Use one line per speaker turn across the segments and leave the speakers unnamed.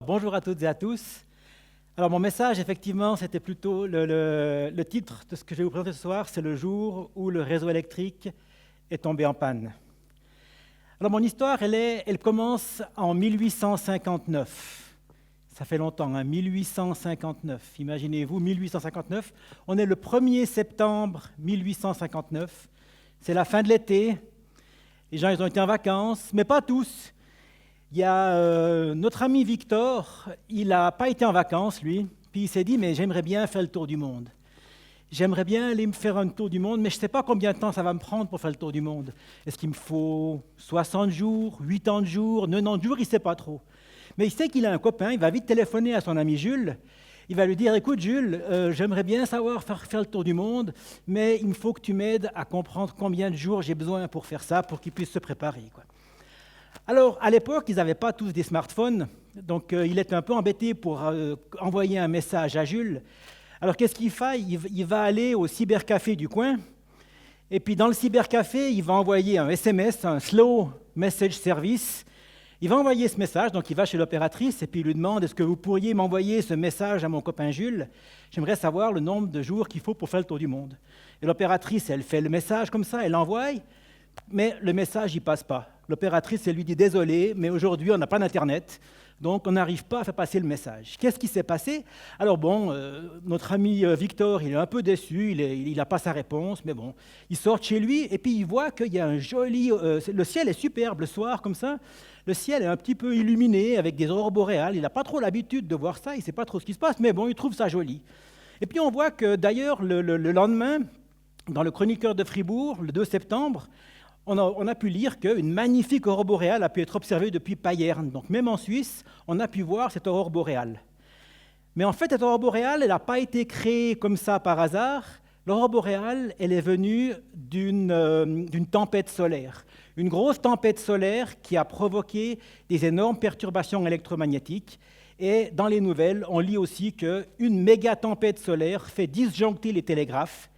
Bonjour à toutes et à tous. Alors mon message, effectivement, c'était plutôt le titre de ce que je vais vous présenter ce soir, c'est le jour où le réseau électrique est tombé en panne. Alors mon histoire, elle commence en 1859. Ça fait longtemps, 1859. Imaginez-vous, 1859. On est le 1er septembre 1859. C'est la fin de l'été. Les gens, ils ont été en vacances, mais pas tous. Il y a notre ami Victor, il n'a pas été en vacances, lui, puis il s'est dit, mais j'aimerais bien faire le tour du monde. J'aimerais bien aller me faire un tour du monde, mais je ne sais pas combien de temps ça va me prendre pour faire le tour du monde. Est-ce qu'il me faut 60 jours, 80 jours, 90 jours, il ne sait pas trop. Mais il sait qu'il a un copain, il va vite téléphoner à son ami Jules, il va lui dire, écoute Jules, j'aimerais bien savoir faire le tour du monde, mais il me faut que tu m'aides à comprendre combien de jours j'ai besoin pour faire ça, pour qu'il puisse se préparer, quoi. Alors, à l'époque, ils n'avaient pas tous des smartphones, donc il était un peu embêté pour envoyer un message à Jules. Alors, qu'est-ce qu'il fait? Il va aller au cybercafé du coin, et puis dans le cybercafé, il va envoyer un SMS, un Slow Message Service. Il va envoyer ce message, donc il va chez l'opératrice, et puis il lui demande, est-ce que vous pourriez m'envoyer ce message à mon copain Jules? J'aimerais savoir le nombre de jours qu'il faut pour faire le tour du monde. Et l'opératrice, elle fait le message comme ça, elle l'envoie, mais le message, il ne passe pas. L'opératrice, elle lui dit « Désolé, mais aujourd'hui, on n'a pas d'Internet, donc on n'arrive pas à faire passer le message. » Qu'est-ce qui s'est passé? Alors bon, notre ami Victor, il est un peu déçu, il n'a pas sa réponse, mais bon, il sort de chez lui et puis il voit qu'il y a un joli... le ciel est superbe le soir, comme ça. Le ciel est un petit peu illuminé avec des aurores boréales. Il n'a pas trop l'habitude de voir ça, il ne sait pas trop ce qui se passe, mais bon, il trouve ça joli. Et puis on voit que d'ailleurs, le lendemain, dans le Chroniqueur de Fribourg, le 2 septembre, on a pu lire qu'une magnifique aurore boréale a pu être observée depuis Payerne. Donc même en Suisse, on a pu voir cette aurore boréale. Mais en fait, cette aurore boréale, elle n'a pas été créée comme ça par hasard. L'aurore boréale, elle est venue d'une tempête solaire. Une grosse tempête solaire qui a provoqué des énormes perturbations électromagnétiques. Et dans les nouvelles, on lit aussi qu'une méga tempête solaire fait disjoncter les télégraphes.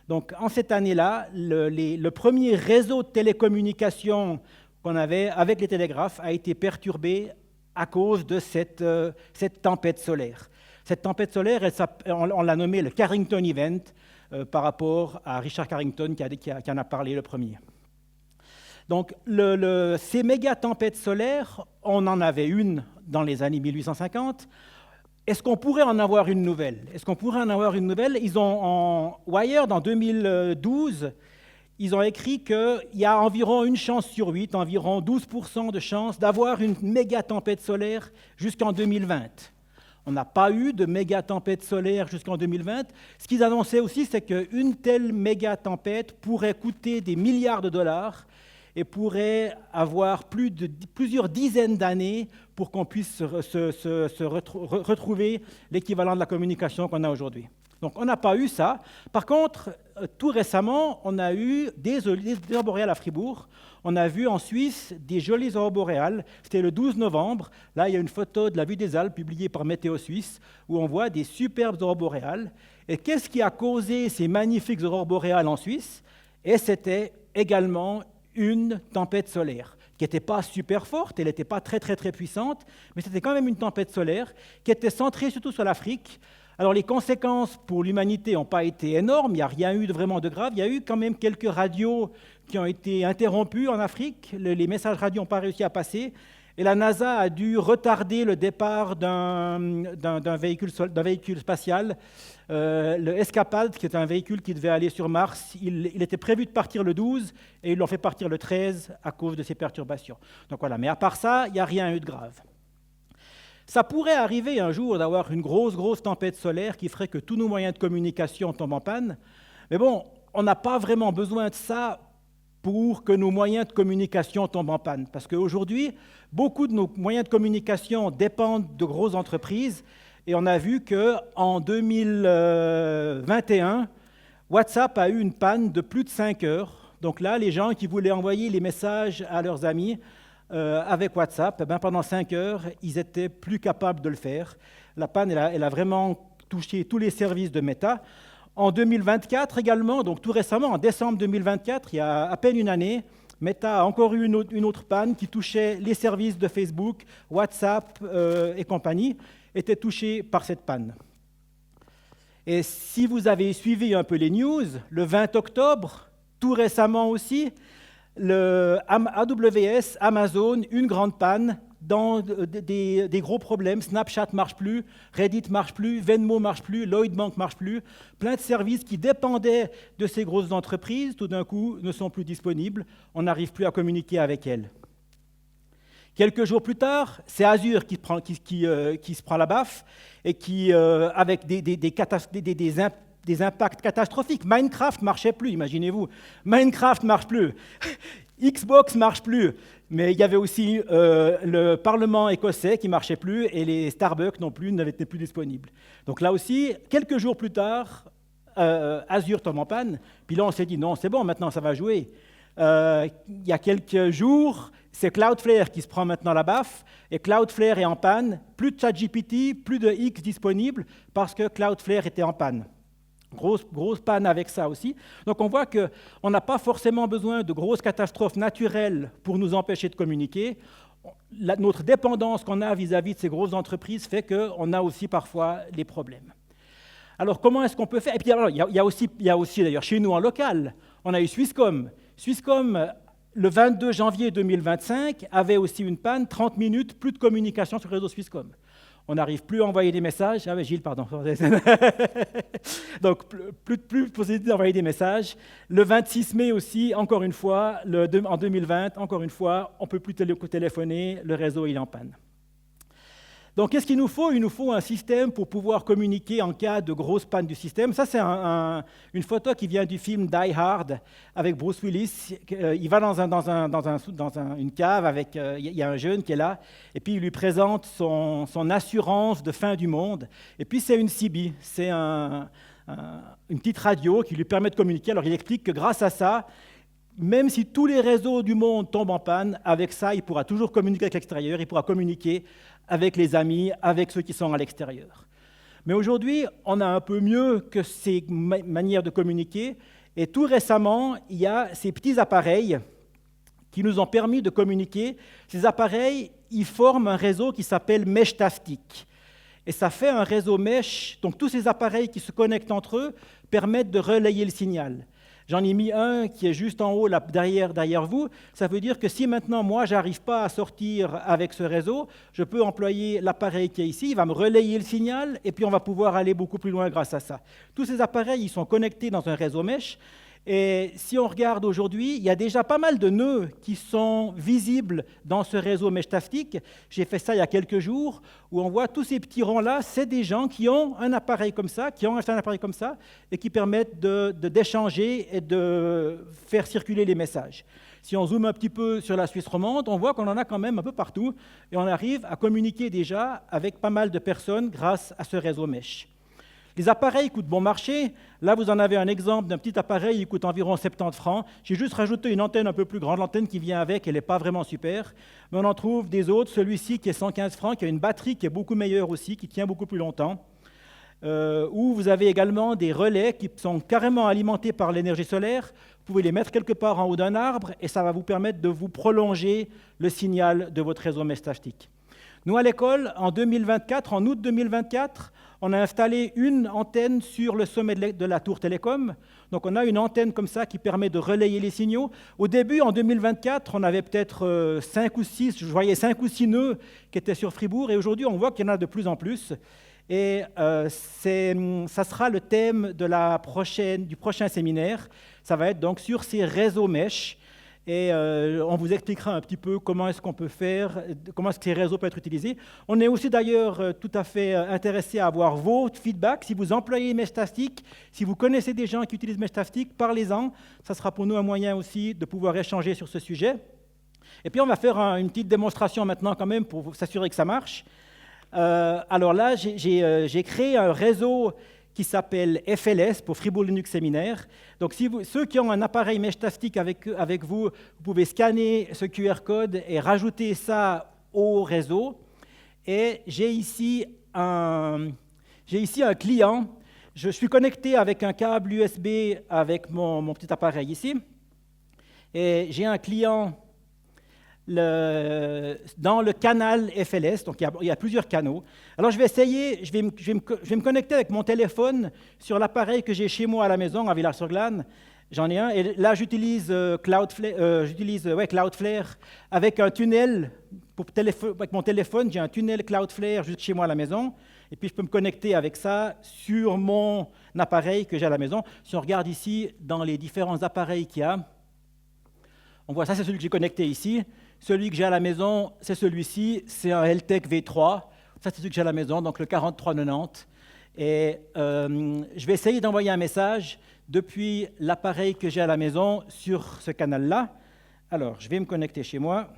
Donc, en cette année-là, le premier réseau de télécommunications qu'on avait avec les télégraphes a été perturbé à cause de cette tempête solaire. Cette tempête solaire, on l'a nommée le Carrington Event par rapport à Richard Carrington qui en a parlé le premier. Donc, ces méga tempêtes solaires, on en avait une dans les années 1850. Est-ce qu'on pourrait en avoir une nouvelle? Ils ont, en Wired, en 2012, ils ont écrit qu'il y a environ une chance sur 8, environ 12% de chance d'avoir une méga tempête solaire jusqu'en 2020. On n'a pas eu de méga tempête solaire jusqu'en 2020. Ce qu'ils annonçaient aussi, c'est qu'une telle méga tempête pourrait coûter des milliards de dollars et pourrait avoir plusieurs dizaines d'années pour qu'on puisse retrouver l'équivalent de la communication qu'on a aujourd'hui. Donc, on n'a pas eu ça. Par contre, tout récemment, on a eu des aurores boréales à Fribourg. On a vu en Suisse des jolies aurores boréales. C'était le 12 novembre. Là, il y a une photo de la vue des Alpes publiée par Météo Suisse où on voit des superbes aurores boréales. Et qu'est-ce qui a causé ces magnifiques aurores boréales en Suisse? Et c'était également une tempête solaire qui n'était pas super forte, elle n'était pas très puissante, mais c'était quand même une tempête solaire qui était centrée surtout sur l'Afrique. Alors les conséquences pour l'humanité n'ont pas été énormes, il n'y a rien eu vraiment de grave, il y a eu quand même quelques radios qui ont été interrompues en Afrique, les messages radio n'ont pas réussi à passer, et la NASA a dû retarder le départ d'un véhicule spatial. Le Escapade, qui est un véhicule qui devait aller sur Mars, il était prévu de partir le 12 et ils l'ont fait partir le 13 à cause de ces perturbations. Donc voilà, mais à part ça, il n'y a rien eu de grave. Ça pourrait arriver un jour d'avoir une grosse tempête solaire qui ferait que tous nos moyens de communication tombent en panne. Mais bon, on n'a pas vraiment besoin de ça pour que nos moyens de communication tombent en panne. Parce qu'aujourd'hui, beaucoup de nos moyens de communication dépendent de grosses entreprises. Et on a vu qu'en 2021, WhatsApp a eu une panne de plus de 5 heures. Donc là, les gens qui voulaient envoyer les messages à leurs amis avec WhatsApp, pendant 5 heures, ils n'étaient plus capables de le faire. La panne, elle a vraiment touché tous les services de Meta. En 2024 également, donc tout récemment, en décembre 2024, il y a à peine une année, Meta a encore eu une autre panne qui touchait les services de Facebook, WhatsApp et compagnie, étaient touchés par cette panne. Et si vous avez suivi un peu les news, le 20 octobre, tout récemment aussi, AWS, Amazon, une grande panne, dans des gros problèmes. Snapchat ne marche plus, Reddit ne marche plus, Venmo ne marche plus, Lloyds Bank ne marche plus. Plein de services qui dépendaient de ces grosses entreprises, tout d'un coup, ne sont plus disponibles. On n'arrive plus à communiquer avec elles. Quelques jours plus tard, c'est Azure qui se prend la baffe et qui, avec des impacts catastrophiques. Minecraft ne marchait plus, imaginez-vous. Minecraft ne marche plus. Xbox ne marche plus. Mais il y avait aussi le Parlement écossais qui ne marchait plus et les Starbucks non plus n'étaient plus disponibles. Donc là aussi, quelques jours plus tard, Azure tombe en panne. Puis là, on s'est dit, non, c'est bon, maintenant ça va jouer. Il y a quelques jours, c'est Cloudflare qui se prend maintenant la baffe, et Cloudflare est en panne. Plus de ChatGPT, plus de X disponible parce que Cloudflare était en panne. Grosse panne avec ça aussi. Donc on voit qu'on n'a pas forcément besoin de grosses catastrophes naturelles pour nous empêcher de communiquer. Notre dépendance qu'on a vis-à-vis de ces grosses entreprises fait qu'on a aussi parfois des problèmes. Alors comment est-ce qu'on peut faire? Et puis alors, il y a aussi d'ailleurs chez nous en local, on a eu Swisscom. Swisscom, le 22 janvier 2025, avait aussi une panne, 30 minutes, plus de communication sur le réseau Swisscom. On n'arrive plus à envoyer des messages. Ah oui, Gilles, pardon. Donc, plus possibilité d'envoyer des messages. Le 26 mai aussi, encore une fois, en 2020, encore une fois, on ne peut plus téléphoner, le réseau il est en panne. Donc, qu'est-ce qu'il nous faut? Il nous faut un système pour pouvoir communiquer en cas de grosse panne du système. Ça, c'est une photo qui vient du film Die Hard avec Bruce Willis. Il va dans une cave avec, il y a un jeune qui est là, et puis il lui présente son assurance de fin du monde. Et puis c'est une CB, c'est une petite radio qui lui permet de communiquer. Alors il explique que grâce à ça, même si tous les réseaux du monde tombent en panne, avec ça, il pourra toujours communiquer avec l'extérieur, il pourra communiquer avec les amis, avec ceux qui sont à l'extérieur. Mais aujourd'hui, on a un peu mieux que ces manières de communiquer. Et tout récemment, il y a ces petits appareils qui nous ont permis de communiquer. Ces appareils, ils forment un réseau qui s'appelle Meshtastic. Et ça fait un réseau mesh. Donc tous ces appareils qui se connectent entre eux permettent de relayer le signal. J'en ai mis un qui est juste en haut, là, derrière vous. Ça veut dire que si maintenant, moi, je n'arrive pas à sortir avec ce réseau, je peux employer l'appareil qui est ici, il va me relayer le signal, et puis on va pouvoir aller beaucoup plus loin grâce à ça. Tous ces appareils, ils sont connectés dans un réseau mesh. Et si on regarde aujourd'hui, il y a déjà pas mal de nœuds qui sont visibles dans ce réseau Meshtastic. J'ai fait ça il y a quelques jours, où on voit tous ces petits ronds-là, c'est des gens qui ont un appareil comme ça, qui ont acheté un appareil comme ça, et qui permettent d'échanger et de faire circuler les messages. Si on zoome un petit peu sur la Suisse romande, on voit qu'on en a quand même un peu partout, et on arrive à communiquer déjà avec pas mal de personnes grâce à ce réseau Mesh. Les appareils coûtent bon marché. Là, vous en avez un exemple d'un petit appareil, il coûte environ 70 francs. J'ai juste rajouté une antenne un peu plus grande. L'antenne qui vient avec, elle n'est pas vraiment super. Mais on en trouve des autres. Celui-ci qui est 115 francs, qui a une batterie qui est beaucoup meilleure aussi, qui tient beaucoup plus longtemps. Où vous avez également des relais qui sont carrément alimentés par l'énergie solaire. Vous pouvez les mettre quelque part en haut d'un arbre et ça va vous permettre de vous prolonger le signal de votre réseau Meshtastic. Nous, à l'école, en 2024, en août 2024, on a installé une antenne sur le sommet de la tour télécom. Donc on a une antenne comme ça qui permet de relayer les signaux. Au début, en 2024, on avait peut-être 5 ou 6, je voyais 5 ou 6 nœuds qui étaient sur Fribourg. Et aujourd'hui, on voit qu'il y en a de plus en plus. Et ça sera le thème du prochain séminaire. Ça va être donc sur ces réseaux mesh. Et on vous expliquera un petit peu comment est-ce qu'on peut faire, comment est-ce que ces réseaux peuvent être utilisés. On est aussi d'ailleurs tout à fait intéressé à avoir vos feedbacks. Si vous employez Meshtastic, si vous connaissez des gens qui utilisent Meshtastic, parlez-en. Ça sera pour nous un moyen aussi de pouvoir échanger sur ce sujet. Et puis on va faire une petite démonstration maintenant quand même pour s'assurer que ça marche. Alors là, j'ai créé un réseau qui s'appelle FLS, pour Fribourg Linux Séminaire. Donc, ceux qui ont un appareil Meshtastic avec vous, vous pouvez scanner ce QR code et rajouter ça au réseau. Et j'ai ici un client. Je suis connecté avec un câble USB avec mon petit appareil ici.
Et j'ai un client dans le canal FLS, donc il y a plusieurs canaux. Alors je vais essayer, je vais me connecter avec mon téléphone sur l'appareil que j'ai chez moi à la maison, à Villars-sur-Glâne. J'en ai un, et là j'utilise Cloudflare avec un tunnel, avec mon téléphone, j'ai un tunnel Cloudflare juste chez moi à la maison, et puis je peux me connecter avec ça sur mon appareil que j'ai à la maison. Si on regarde ici, dans les différents appareils qu'il y a, on voit ça, c'est celui que j'ai connecté ici. Celui que j'ai à la maison, c'est celui-ci, c'est un Heltec V3. Ça, c'est celui que j'ai à la maison, donc le 4390. Et je vais essayer d'envoyer un message depuis l'appareil que j'ai à la maison sur ce canal-là. Alors, je vais me connecter chez moi.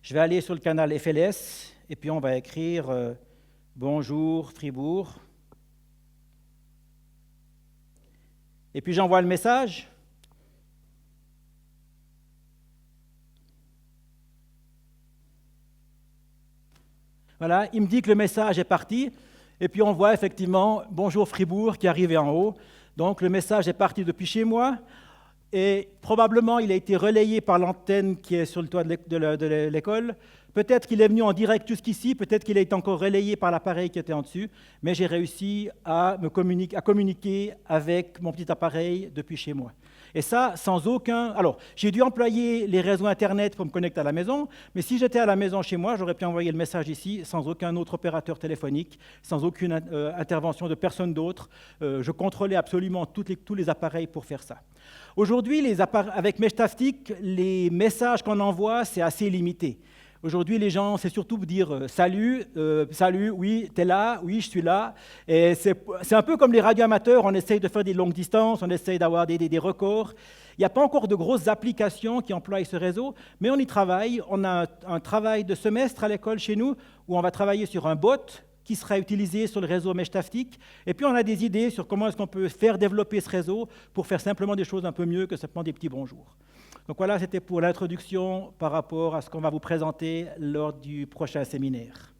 Je vais aller sur le canal FLS, et puis on va écrire Bonjour Fribourg. Et puis j'envoie le message. Voilà, il me dit que le message est parti, et puis on voit effectivement « Bonjour Fribourg » qui est arrivé en haut. Donc le message est parti depuis chez moi, et probablement il a été relayé par l'antenne qui est sur le toit de l'école. Peut-être qu'il est venu en direct jusqu'ici, peut-être qu'il a été encore relayé par l'appareil qui était en dessus, mais j'ai réussi à communiquer avec mon petit appareil depuis chez moi. Et ça, sans aucun... Alors, j'ai dû employer les réseaux Internet pour me connecter à la maison, mais si j'étais à la maison chez moi, j'aurais pu envoyer le message ici sans aucun autre opérateur téléphonique, sans aucune intervention de personne d'autre. Je contrôlais absolument tous les appareils pour faire ça. Aujourd'hui, avec Meshtastic, les messages qu'on envoie, c'est assez limité. Aujourd'hui, les gens, c'est surtout dire salut, oui, t'es là, oui, je suis là. Et c'est un peu comme les radioamateurs, on essaye de faire des longues distances, on essaye d'avoir des records. Il n'y a pas encore de grosses applications qui emploient ce réseau, mais on y travaille. On a un travail de semestre à l'école chez nous où on va travailler sur un bot qui sera utilisé sur le réseau Meshtastic. Et puis on a des idées sur comment est-ce qu'on peut faire développer ce réseau pour faire simplement des choses un peu mieux que simplement des petits bonjours. Donc voilà, c'était pour l'introduction par rapport à ce qu'on va vous présenter lors du prochain séminaire.